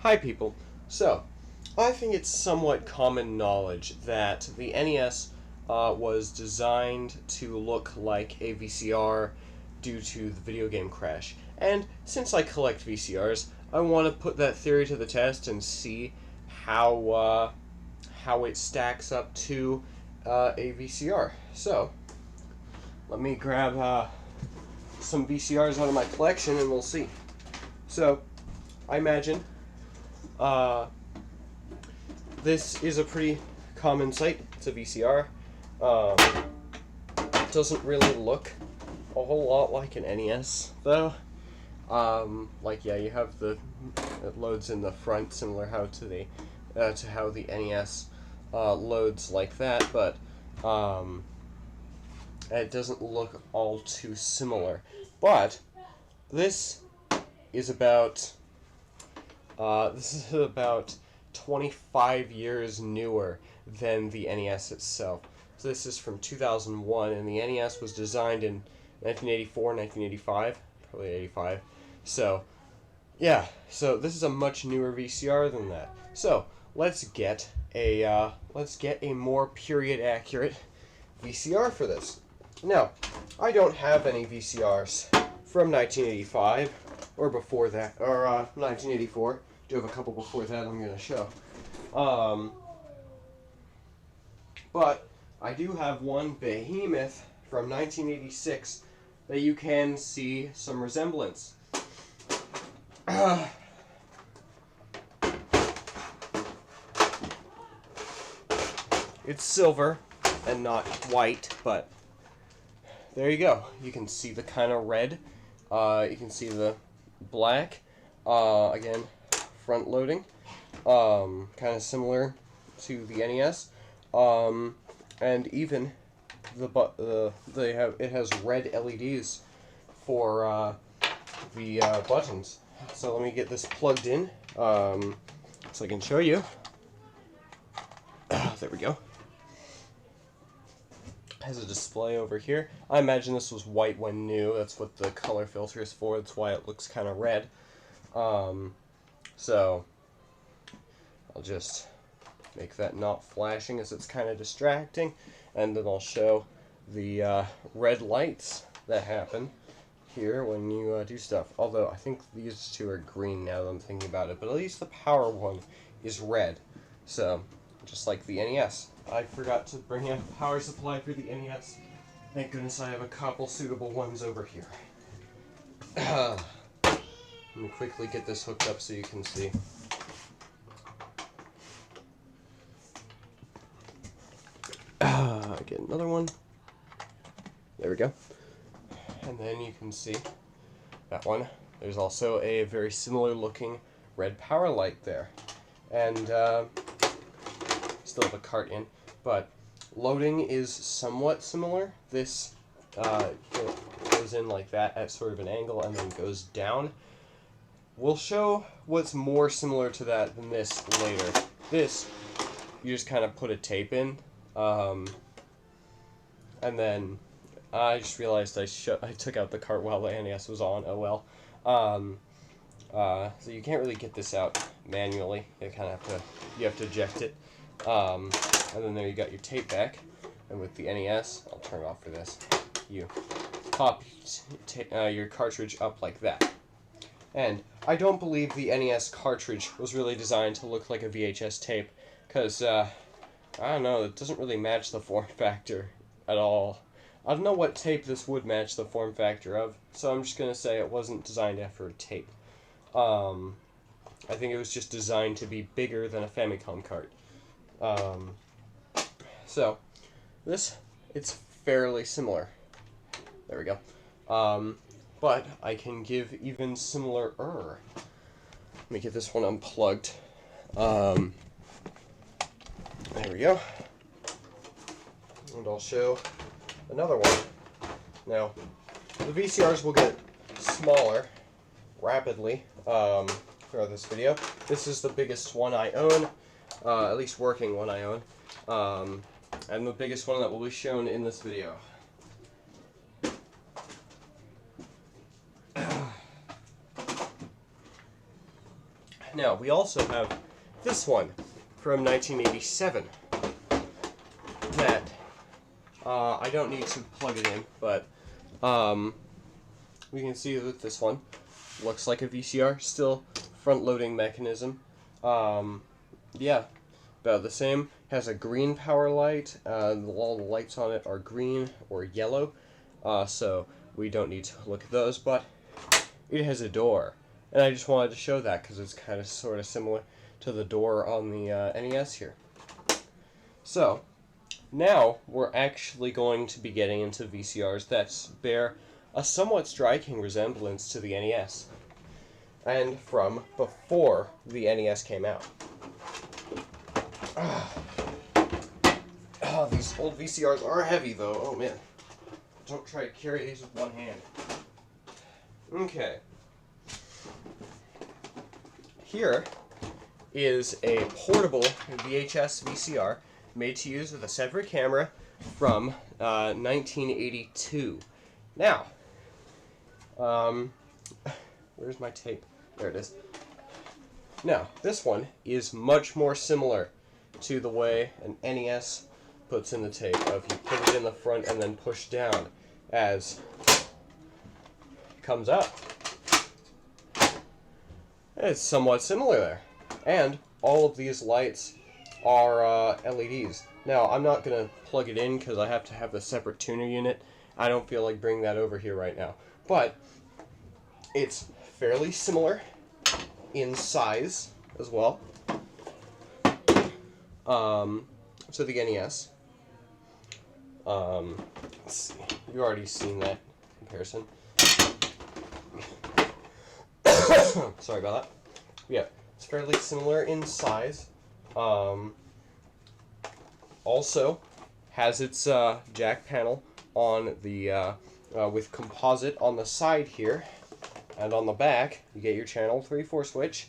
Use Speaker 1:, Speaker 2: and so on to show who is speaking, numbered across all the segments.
Speaker 1: Hi people. So, I think it's somewhat common knowledge that the NES was designed to look like a VCR due to the video game crash. And since I collect VCRs, I want to put that theory to the test and see how it stacks up to a VCR. So, let me grab some VCRs out of my collection and we'll see. So, I imagine this is a pretty common sight. It's a VCR. It doesn't really look a whole lot like an NES, though. You have it loads in the front, similar to how the NES loads like that, but it doesn't look all too similar. But this is about 25 years newer than the NES itself. So this is from 2001, and the NES was designed in 1984, 1985, probably 85. So, yeah. So this is a much newer VCR than that. So let's get a more period accurate VCR for this. Now, I don't have any VCRs from 1985 or before that, or 1984. Do have a couple before that I'm going to show. But I do have one behemoth from 1986 that you can see some resemblance. It's silver and not white, but there you go. You can see the kind of red. You can see the black. Again, front loading. Kind of similar to the NES. And even it has red LEDs for the buttons. So let me get this plugged in so I can show you. There we go. Has a display over here. I imagine this was white when new. That's what the color filter is for. That's why it looks kind of red. So I'll just make that not flashing as it's kind of distracting, and then I'll show the red lights that happen here when you do stuff. Although I think these two are green now that I'm thinking about it, but at least the power one is red. So just like the NES. I forgot to bring in a power supply for the NES. Thank goodness I have a couple suitable ones over here. Let me quickly get this hooked up so you can see. Get another one. There we go. And then you can see that one. There's also a very similar looking red power light there. And still have a cart in, but loading is somewhat similar. This it goes in like that at sort of an angle and then goes down. We'll show what's more similar to that than this later. This, you just kind of put a tape in, and then I just realized I took out the cart while the NES was on. Oh well. So you can't really get this out manually. You have to eject it. And then there you got your tape back, and with the NES, I'll turn it off for this, you pop your cartridge up like that. And I don't believe the NES cartridge was really designed to look like a VHS tape, because, I don't know, it doesn't really match the form factor at all. I don't know what tape this would match the form factor of, so I'm just going to say it wasn't designed after a tape. I think it was just designed to be bigger than a Famicom cart. So, it's fairly similar. There we go. But I can give even similar. Let me get this one unplugged. There we go. And I'll show another one. Now, the VCRs will get smaller rapidly throughout this video. This is the biggest one I own. At least working one I own, and the biggest one that will be shown in this video. Now, we also have this one from 1987 that I don't need to plug it in, but we can see that this one looks like a VCR, still front-loading mechanism. Yeah, about the same. Has a green power light. All the lights on it are green or yellow, so we don't need to look at those, but it has a door. And I just wanted to show that because it's kind of sort of similar to the door on the NES here. So, now we're actually going to be getting into VCRs that bear a somewhat striking resemblance to the NES, and from before the NES came out. Oh, these old VCRs are heavy though, oh man. Don't try to carry these with one hand. Okay. Here is a portable VHS VCR made to use with a separate camera from 1982. Now, where's my tape? There it is. Now, this one is much more similar to the way an NES puts in the tape, of you put it in the front and then push down as it comes up. It's somewhat similar there. And all of these lights are LEDs. Now, I'm not going to plug it in because I have to have the separate tuner unit. I don't feel like bringing that over here right now. But it's fairly similar in size as well to the NES. Let's see. You've already seen that comparison. Sorry about that. Yeah, it's fairly similar in size. Also has its jack panel on the with composite on the side here, and on the back you get your channel 3/4 switch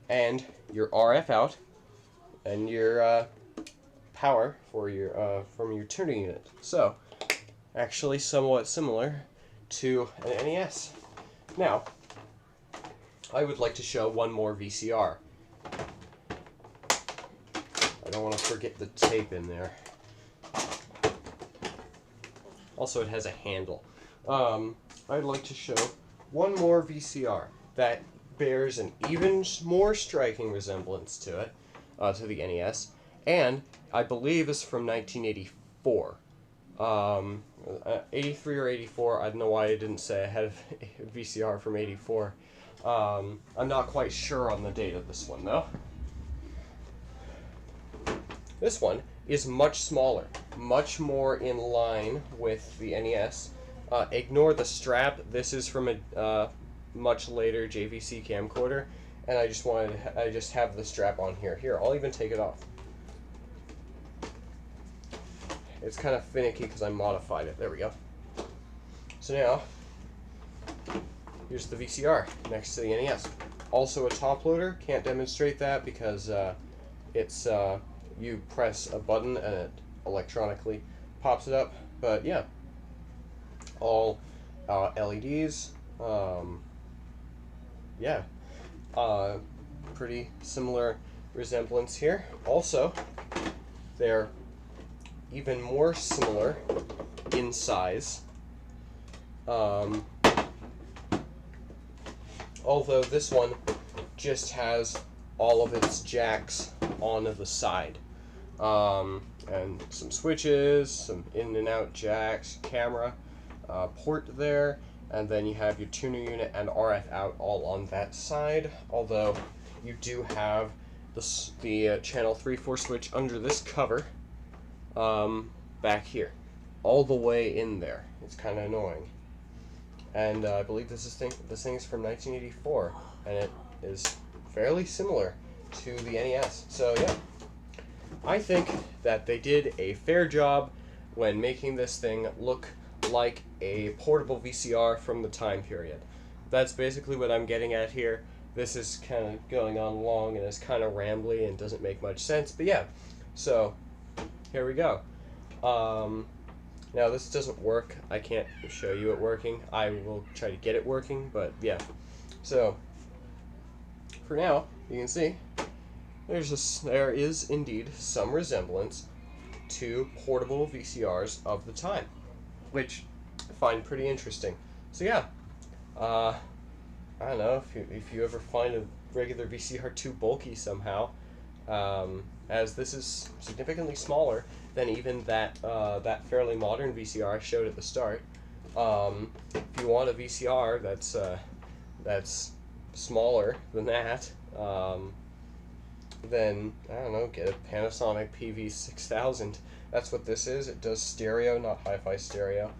Speaker 1: and your RF out and your power for your from your tuning unit. So actually somewhat similar to an NES. Now, I would like to show one more VCR. I don't want to forget the tape in there. Also, it has a handle. I'd like to show one more VCR that bears an even more striking resemblance to it, to the NES, and I believe is from 1984. 83 or 84, I don't know why I didn't say I had a VCR from 84. I'm not quite sure on the date of this one, though. This one is much smaller, much more in line with the NES. Ignore the strap. This is from a much later JVC camcorder, and I just have the strap on here. Here, I'll even take it off. It's kind of finicky because I modified it. There we go. So now, here's the VCR next to the NES. Also a top loader. Can't demonstrate that because it's you press a button and it electronically pops it up. But yeah, all LEDs. Yeah, pretty similar resemblance here. Also, they're even more similar in size. Although this one just has all of its jacks on the side. And some switches, some in and out jacks, camera, port there, and then you have your tuner unit and RF out all on that side. Although you do have the channel 3/4 switch under this cover, back here, all the way in there. It's kind of annoying. And I believe this thing is from 1984, and it is fairly similar to the NES. So yeah, I think that they did a fair job when making this thing look like a portable VCR from the time period. That's basically what I'm getting at here. This is kind of going on long and is kind of rambly and doesn't make much sense, but yeah. So here we go. Now this doesn't work. I can't show you it working. I will try to get it working, but yeah. So for now, you can see there is indeed some resemblance to portable VCRs of the time, which I find pretty interesting. So yeah, I don't know if you ever find a regular VCR too bulky somehow, as this is significantly smaller than even that fairly modern VCR I showed at the start. If you want a VCR that's smaller than that, then I don't know, get a Panasonic PV6000. That's what this is. It does stereo, not hi-fi stereo.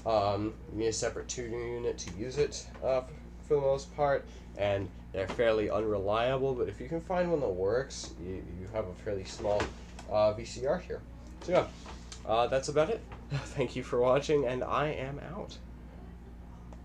Speaker 1: You need a separate tuner unit to use it for the most part, and they're fairly unreliable. But if you can find one that works, you have a fairly small VCR here. So yeah, that's about it. Thank you for watching, and I am out.